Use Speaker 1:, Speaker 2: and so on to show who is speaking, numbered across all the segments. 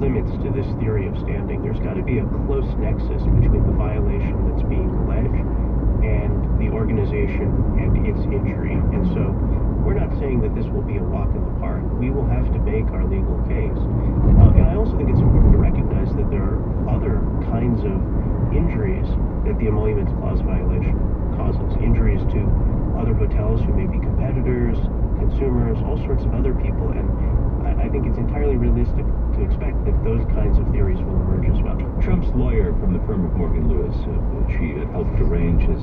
Speaker 1: limits to this theory of standing. There's got to be a close nexus between the violation that's being alleged and the organization and its injury. And so we're not saying that this will be a walk in the park. We will have to make our legal case. And I also think it's important to recognize that there are other kinds of injuries that the Emoluments Clause violation causes. Injuries to other hotels who may be competitors, consumers, all sorts of other people. And I think it's entirely realistic to expect that those kinds of theories will emerge as well.
Speaker 2: Trump's lawyer from the firm of Morgan Lewis, she helped arrange his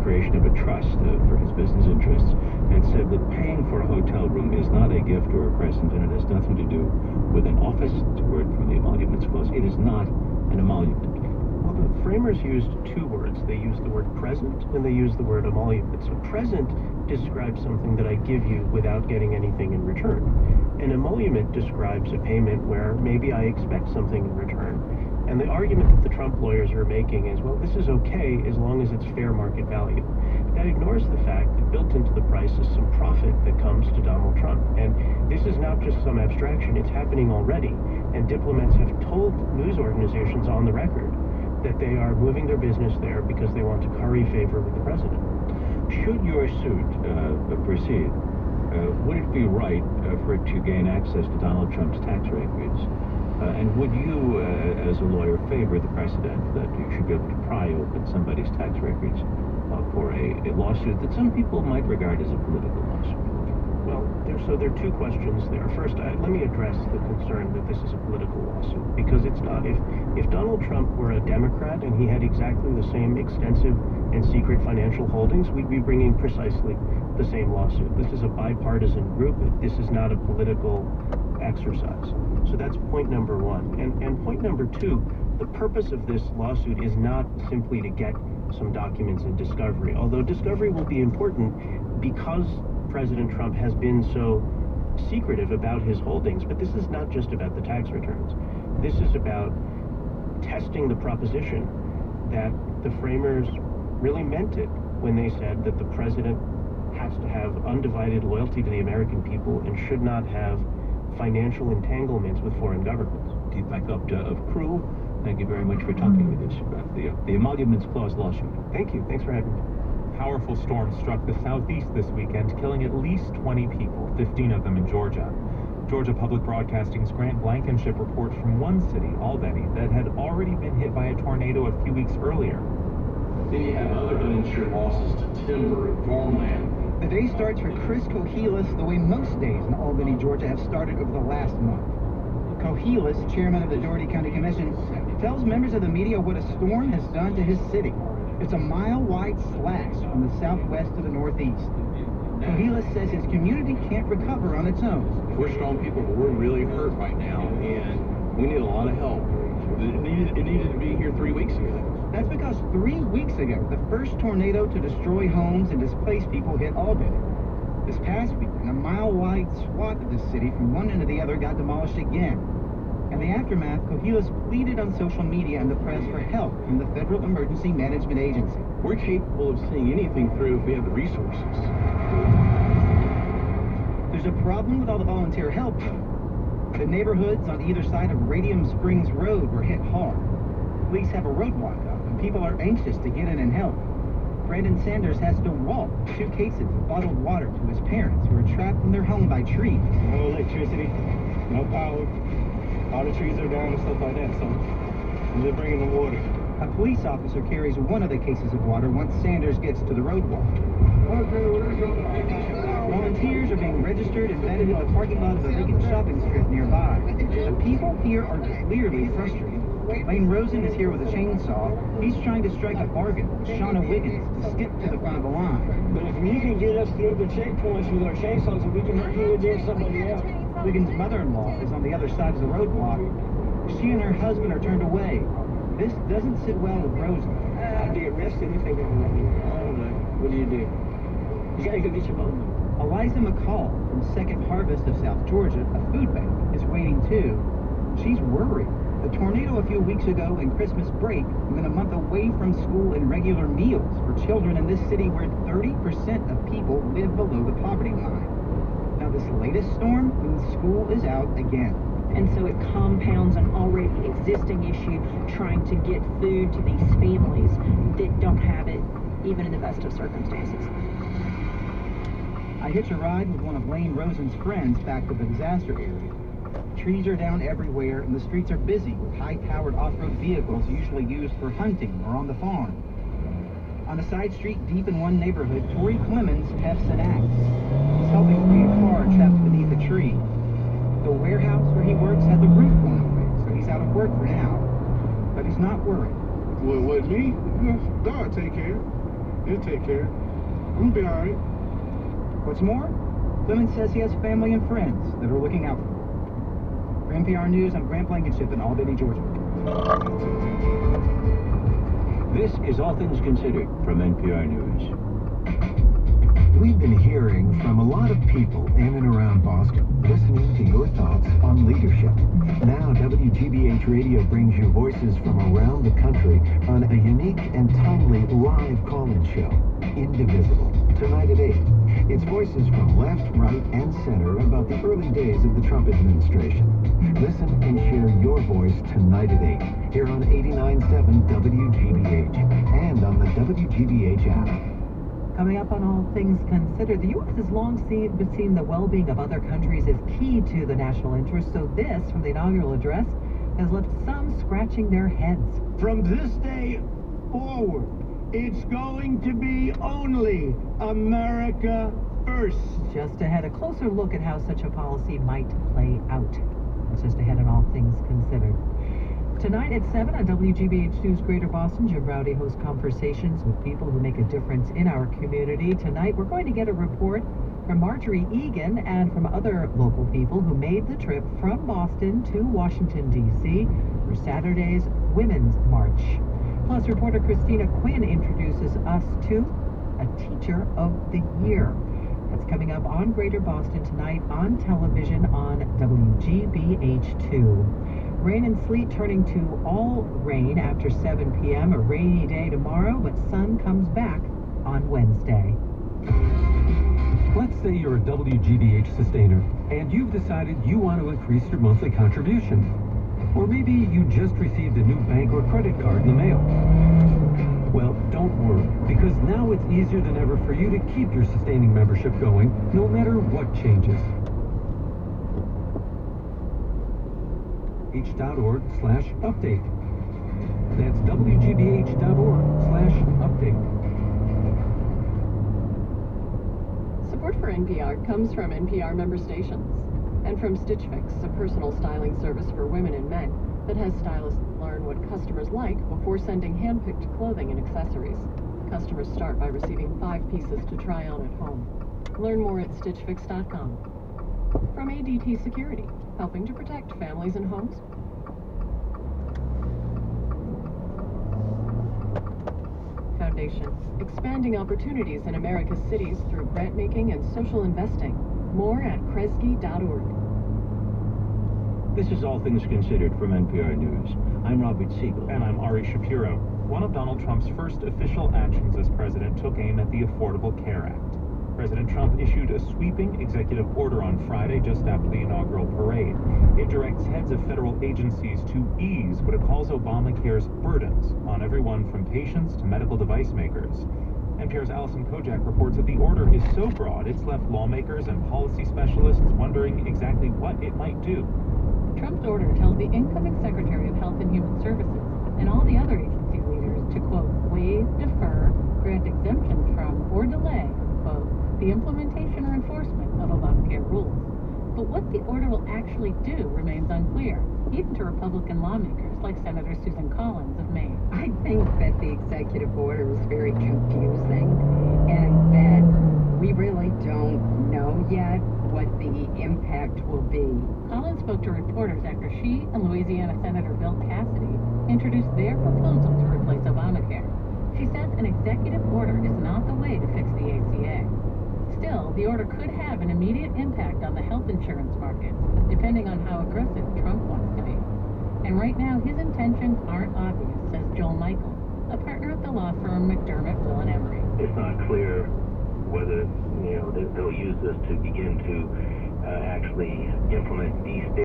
Speaker 2: creation of a trust for his business interests, and said that paying for a hotel room is not a gift or a present, and it has nothing to do with an office. It's a word from the Emoluments Clause. It is not an emolument.
Speaker 1: Well, the framers used two words. They used the word present and they used the word emolument. So present describes something that I give you without getting anything in return. An emolument describes a payment where maybe I expect something in return. And the argument that the Trump lawyers are making is, well, this is okay as long as it's fair market value. That ignores the fact that built into the price is some profit that comes to Donald Trump. And this is not just some abstraction, it's happening already. And diplomats have told news organizations on the record that they are moving their business there because they want to curry favor with the president.
Speaker 2: Should your suit proceed, would it be right for it to gain access to Donald Trump's tax records? And would you, as a lawyer, favor the precedent that you should be able to pry open somebody's tax records for a lawsuit that some people might regard as a political lawsuit?
Speaker 1: Well, there are two questions there. First, let me address the concern that this is a political lawsuit, because it's not. If Donald Trump were a Democrat and he had exactly the same extensive and secret financial holdings, we'd be bringing precisely the same lawsuit. This is a bipartisan group. This is not a political exercise. So that's point number one. And point number two, the purpose of this lawsuit is not simply to get some documents in discovery, although discovery will be important because President Trump has been so secretive about his holdings. But this is not just about the tax returns. This is about testing the proposition that the framers really meant it when they said that the president has to have undivided loyalty to the American people and should not have financial entanglements with foreign governments.
Speaker 2: Keep back up of crew. Thank you very much for talking with us about the Emoluments Clause lawsuit.
Speaker 1: Thank you. Thanks for having me.
Speaker 3: Powerful storm struck the southeast this weekend, killing at least 20 people, 15 of them in Georgia. Georgia Public Broadcasting's Grant Blankenship reports from one city, Albany, that had already been hit by a tornado a few weeks earlier.
Speaker 4: Then you have other uninsured losses to timber and farmland.
Speaker 5: The day starts for Chris Cohelis the way most days in Albany, Georgia have started over the last month. Cohelis, chairman of the Dougherty County Commission, tells members of the media what a storm has done to his city. It's a mile-wide slash from the southwest to the northeast. Cohelis says his community can't recover on its own.
Speaker 4: We're strong people, but we're really hurt right now, and we need a lot of help. It needed to be here 3 weeks ago.
Speaker 5: That's because 3 weeks ago, the first tornado to destroy homes and displace people hit Albany. This past weekend, a mile-wide swath of the city from one end to the other got demolished again. In the aftermath, Cohelis pleaded on social media and the press for help from the Federal Emergency Management Agency.
Speaker 4: We're capable of seeing anything through if we have the resources.
Speaker 5: There's a problem with all the volunteer help, though. The neighborhoods on either side of Radium Springs Road were hit hard. Police have a roadblock up, and people are anxious to get in and help. Brandon Sanders has to walk 2 cases of bottled water to his parents who are trapped in their home by trees.
Speaker 6: No electricity, no power. All the trees are down and stuff like that, so they're bringing the water.
Speaker 5: A police officer carries one of the cases of water once Sanders gets to the roadwalk. Volunteers are being registered and vetted in the parking lot of a vacant shopping strip nearby. The people here are clearly frustrated. Lane Rosen is here with a chainsaw. He's trying to strike a bargain with Shauna Wiggins to skip to the front of the line.
Speaker 6: But if you can get us through the checkpoints with our chainsaws, we can help you with somebody else.
Speaker 5: Wiggins' mother-in-law is on the other side of the roadblock. She and her husband are turned away. This doesn't sit well with Rosen.
Speaker 6: I'd be arrested if they didn't let me. I don't know. What do? You gotta go get your mom.
Speaker 5: Eliza McCall from Second Harvest of South Georgia, a food bank, is waiting too. She's worried. The tornado a few weeks ago and Christmas break meant a month away from school and regular meals for children in this city where 30% of people live below the poverty line. Now this latest storm means school is out again.
Speaker 7: And so it compounds an already existing issue, trying to get food to these families that don't have it, even in the best of circumstances.
Speaker 5: I hitch a ride with one of Lane Rosen's friends back to the disaster area. Trees are down everywhere, and the streets are busy with high-powered off-road vehicles usually used for hunting or on the farm. On a side street deep in one neighborhood, Tory Clemens hefts an axe. He's helping free a car trapped beneath a tree. The warehouse where he works had the roof blown away, so he's out of work for now. But he's not worried.
Speaker 6: Well, with me, God take care. He'll take care. I'm gonna be all right.
Speaker 5: What's more, Clemens says he has family and friends that are looking out for him. For NPR News, I'm Grant Blankenship in Albany, Georgia.
Speaker 2: This is All Things Considered from NPR News.
Speaker 8: We've been hearing from a lot of people in and around Boston, listening to your thoughts on leadership. Now, WGBH Radio brings you voices from around the country on a unique and timely live call-in show, Indivisible, tonight at 8. It's voices from left, right, and center about the early days of the Trump administration. Listen and share your voice tonight at 8, here on 89.7 WGBH and on the WGBH app.
Speaker 9: Coming up on All Things Considered, the U.S. has long seen the well-being of other countries as key to the national interest, so this, from the inaugural address, has left some scratching their heads.
Speaker 10: From this day forward, it's going to be only America first.
Speaker 9: Just ahead, a closer look at how such a policy might play out. That's just ahead on All Things Considered. Tonight at 7 on WGBH News Greater Boston, Jim Rowdy hosts conversations with people who make a difference in our community. Tonight we're going to get a report from Marjorie Egan and from other local people who made the trip from Boston to Washington, D.C. for Saturday's Women's March. Plus, reporter Christina Quinn introduces us to a Teacher of the Year. That's coming up on Greater Boston tonight on television on WGBH2. Rain and sleet turning to all rain after 7 p.m. A rainy day tomorrow, but sun comes back on Wednesday.
Speaker 11: Let's say you're a WGBH sustainer, and you've decided you want to increase your monthly contribution. Or maybe you just received a new bank or credit card in the mail. Well, don't worry, because now it's easier than ever for you to keep your sustaining membership going, no matter what changes. h.org/update. That's WGBH.org/update.
Speaker 12: Support for NPR comes from NPR member stations and from Stitch Fix, a personal styling service for women and men that has stylists learn what customers like before sending hand-picked clothing and accessories. Customers start by receiving 5 pieces to try on at home. Learn more at StitchFix.com. From ADT Security, helping to protect families and homes. Foundation, expanding opportunities in America's cities through grant-making and social investing. More at Kresge.org.
Speaker 2: This is All Things Considered from NPR News. I'm Robert Siegel.
Speaker 3: And I'm Ari Shapiro. One of Donald Trump's first official actions as president took aim at the Affordable Care Act. President Trump issued a sweeping executive order on Friday just after the inaugural parade. It directs heads of federal agencies to ease what it calls Obamacare's burdens on everyone from patients to medical device makers. NPR's Allison Kojak reports that the order is so broad it's left lawmakers and policy specialists wondering exactly what it might do.
Speaker 12: Trump's order tells the incoming Secretary of Health and Human Services and all the other agency leaders to, quote, waive, defer, grant exemptions from, or delay, quote, the implementation or enforcement of Obamacare rules. But what the order will actually do remains unclear, even to Republican lawmakers like Senator Susan Collins of Maine.
Speaker 13: I think that the executive order is very confusing and that we really don't know yet what the impact will be.
Speaker 12: Collins spoke to reporters after she and Louisiana Senator Bill Cassidy introduced their proposal to replace Obamacare. She says an executive order is not the way to fix the ACA. Still, the order could have an immediate impact on the health insurance market, depending on how aggressive Trump wants to be. And right now, his intentions aren't obvious, says Joel Michael, a partner at the law firm McDermott, Will & Emery.
Speaker 14: It's not clear whether, they'll use this to begin to actually implement these